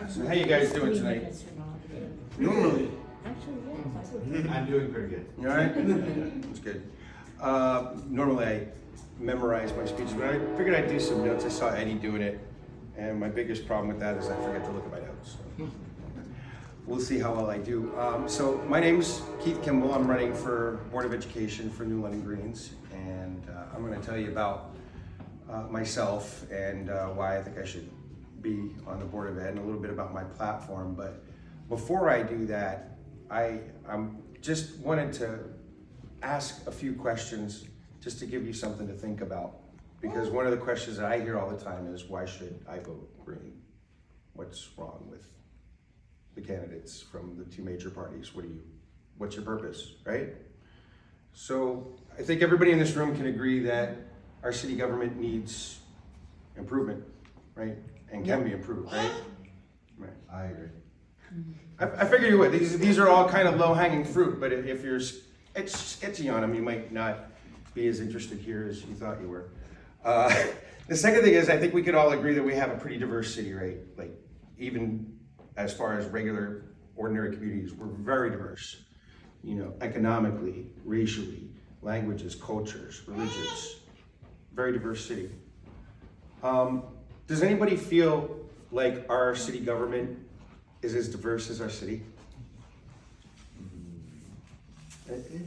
So how you guys doing tonight? Normally, I'm doing pretty good. you all right? That's good. Normally I memorize my speeches, but I figured I'd do some notes. I saw Eddie doing it, and my biggest problem with that is I forget to look at my notes. So we'll see how well I do. So my name's Keith Kimball. I'm running for Board of Education for New London Greens, and I'm going to tell you about myself and why I think I should be on the Board of Ed, and a little bit about my platform. But before I do that, I'm just wanted to ask a few questions just to give you something to think about. Because one of the questions that I hear all the time is, why should I vote Green? What's wrong with the candidates from the two major parties? What's your purpose, right? So I think everybody in this room can agree that our city government needs improvement, right? And can be improved, right? Right. I agree. I figured you would. These are all kind of low-hanging fruit, but if you're sketchy on them, you might not be as interested here as you thought you were. The second thing is, I think we could all agree that we have a pretty diverse city, right? Like, even as far as regular, ordinary communities, we're very diverse. You know, economically, racially, languages, cultures, religions, very diverse city. Does anybody feel like our city government is as diverse as our city?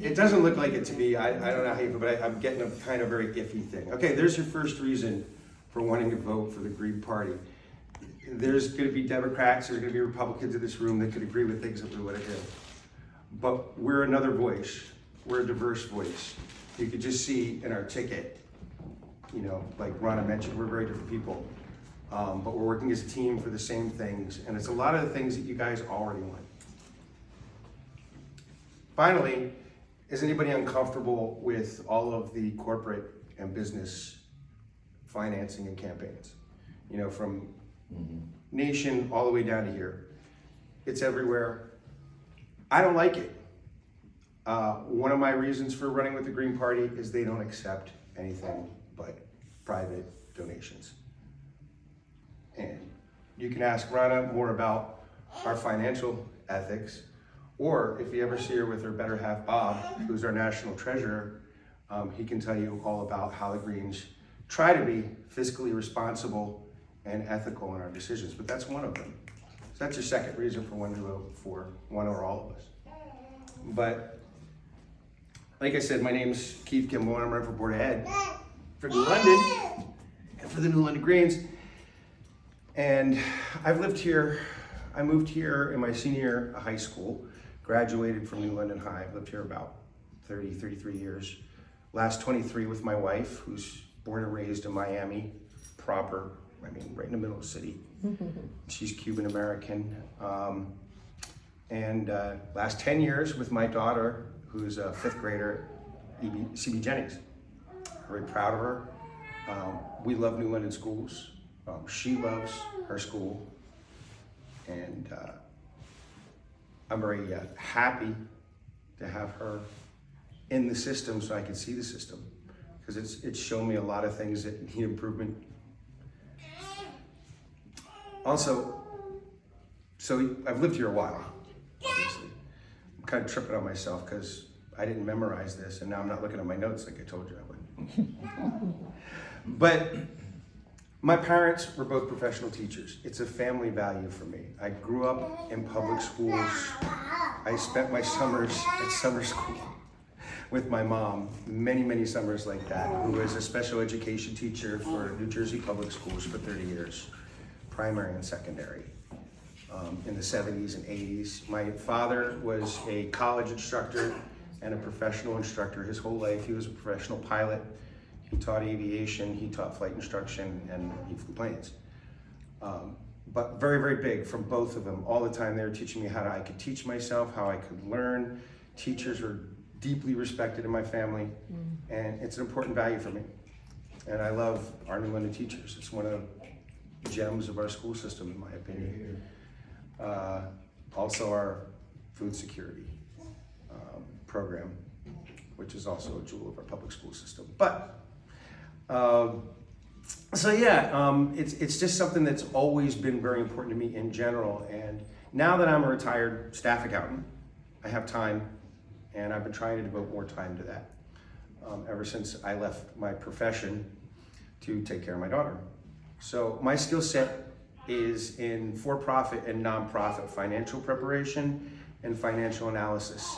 It doesn't look like it to me. I don't know how you feel, but I'm getting a kind of very iffy thing. Okay, there's your first reason for wanting to vote for the Green Party. There's going to be Democrats, there's going to be Republicans in this room that could agree with things that we want to do. But we're another voice. We're a diverse voice. You could just see in our ticket, you know, like Rana mentioned, we're very different people. But we're working as a team for the same things, and it's a lot of the things that you guys already want. Finally, is anybody uncomfortable with all of the corporate and business financing and campaigns? You know, from nation all the way down to here. It's everywhere. I don't like it. One of my reasons for running with the Green Party is they don't accept anything but private donations. And you can ask Rana more about our financial ethics, or if you ever see her with her better half, Bob, who's our national treasurer, he can tell you all about how the Greens try to be fiscally responsible and ethical in our decisions, but that's one of them. So that's your second reason for wanting to vote for one or all of us. But like I said, my name's Keith Kimball, and I'm running for Board of Ed for New London and for the New London Greens. And I've lived here, I moved here in my senior year of high school, graduated from New London High. I've lived here about 33 years. Last 23 with my wife, who's born and raised in Miami proper, I mean, right in the middle of the city. She's Cuban American. And last 10 years with my daughter, who's a fifth grader at CB Jennings. Very proud of her. We love New London schools. She loves her school, and I'm very happy to have her in the system so I can see the system, because it's shown me a lot of things that need improvement. Also, so I've lived here a while, obviously. I'm kind of tripping on myself because I didn't memorize this, and now I'm not looking at my notes like I told you I would. But my parents were both professional teachers. It's a family value for me. I grew up in public schools. I spent my summers at summer school with my mom, many summers like that, who was a special education teacher for New Jersey public schools for 30 years, primary and secondary, in the 70s and 80s. My father was a college instructor and a professional instructor his whole life. He was a professional pilot. He taught aviation, he taught flight instruction, and he flew planes. But very big from both of them. All the time they were teaching me how I could teach myself, how I could learn. Teachers were deeply respected in my family, and it's an important value for me. And I love our New London teachers. It's one of the gems of our school system, in my opinion. Also our food security program, which is also a jewel of our public school system. But So yeah, it's just something that's always been very important to me in general. And now that I'm a retired staff accountant, I have time, and I've been trying to devote more time to that ever since I left my profession to take care of my daughter. So my skill set is in for-profit and nonprofit financial preparation and financial analysis.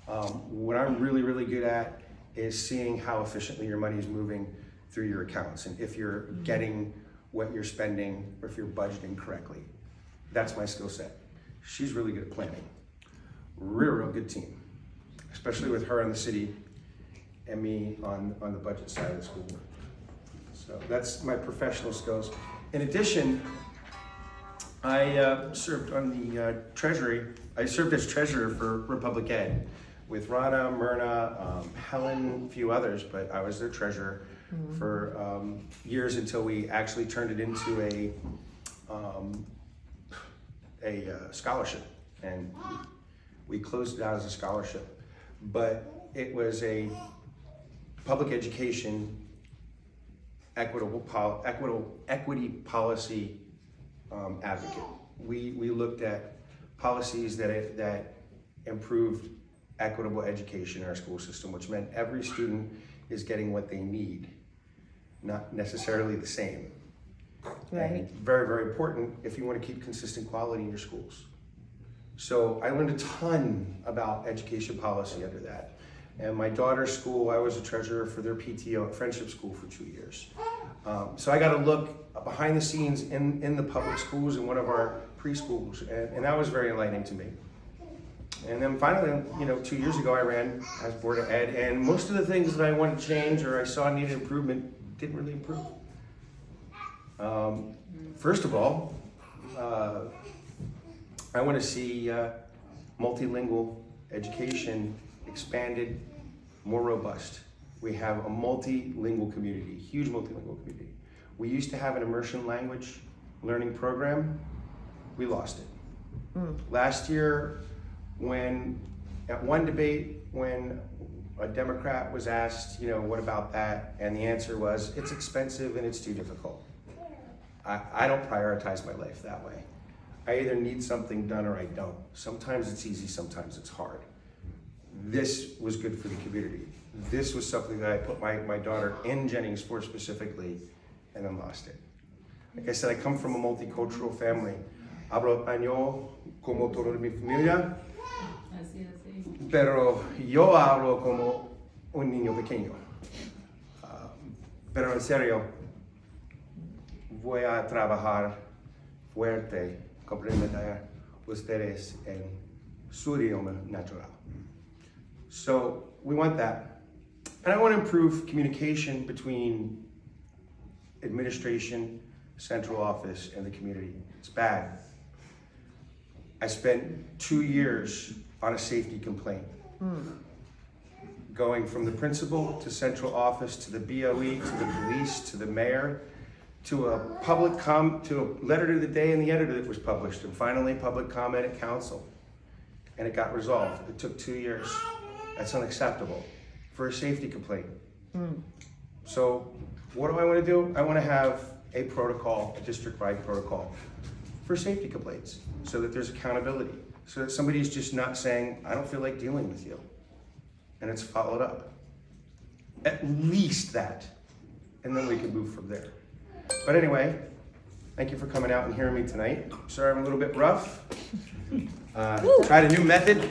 What I'm really, really good at is seeing how efficiently your money is moving through your accounts, and if you're getting what you're spending, or if you're budgeting correctly. That's my skill set. She's really good at planning. Real good team, especially with her in the city and me on the budget side of the school. So that's my professional skills. In addition, I served on the Treasury. I served as treasurer for Republic Ed with Rana, Myrna, Helen, a few others, but I was their treasurer for years until we actually turned it into a scholarship, and we closed it out as a scholarship. But it was a public education equity policy advocate. We looked at policies that improved equitable education in our school system, which meant every student is getting what they need, not necessarily the same. Right. And very, very important if you want to keep consistent quality in your schools. So I learned a ton about education policy under that. And my daughter's school, I was a treasurer for their PTO at Friendship School for 2 years. So I got to look behind the scenes in the public schools in one of our preschools, and that was very enlightening to me. And then finally, 2 years ago, I ran as Board of Ed, and most of the things that I wanted to change or I saw needed improvement didn't really improve. First of all, I want to see multilingual education expanded, more robust. We have a multilingual community, huge multilingual community. We used to have an immersion language learning program. We lost it. Last year, at one debate, when a Democrat was asked, what about that? And the answer was, it's expensive and it's too difficult. I don't prioritize my life that way. I either need something done or I don't. Sometimes it's easy, sometimes it's hard. This was good for the community. This was something that I put my daughter in Jennings for specifically, and then lost it. Like I said, I come from a multicultural family. Hablo español como todo mi familia, pero yo hablo como un niño pequeño. Pero en serio, voy a trabajar fuerte, comprender ustedes en su idioma natural. So we want that. And I want to improve communication between administration, central office, and the community. It's bad. I spent 2 years on a safety complaint. Going from the principal to central office to the BoE to the police to the mayor to a letter to the day and the editor that was published, and finally public comment at council. And it got resolved. It took 2 years. That's unacceptable for a safety complaint. So what do I want to do? I want to have a protocol, a district-wide protocol for safety complaints, so that there's accountability, so that somebody's just not saying, I don't feel like dealing with you, and it's followed up. At least that, and then we can move from there. But anyway, thank you for coming out and hearing me tonight. Sorry I'm a little bit rough. Tried a new method.